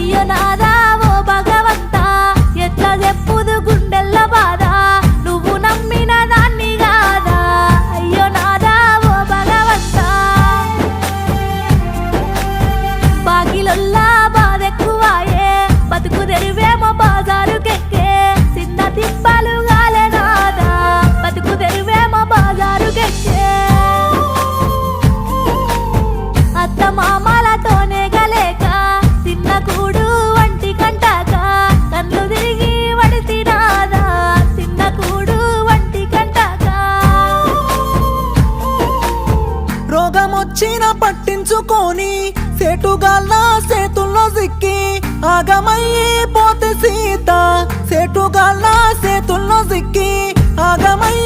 అయ్యో నాదా ఓ భగవంతా ఎట్లా చెప్పుదు గుండెల్ల బాధ నువ్వు నమ్మిన దాన్ని కాదా అయ్యో నాదా ఓ భగవంతా బాకిలొల్లా బాధెక్కువాయే బతుకు తెరువేమో బాజారుకెక్కే చిన్న తిప్పలు గాలే నాదా బతుకు తెరువేమో బాజారుకెక్కే అత్త మామలతోనే గలేక తిన్న కూడు వంటి కంటాక కళ్ళు తిరిగి వడితి నాదా తిన్న కూడు వంటి కంటాక రోగమొచ్చిన పట్టించుకొని సేటుగాళ్ళ సేతుల్లో సిక్కి ఆగమయ్యి పోతే సీత సేటుగాళ్ళ సేతుల్లో సిక్కి ఆగమయ్యి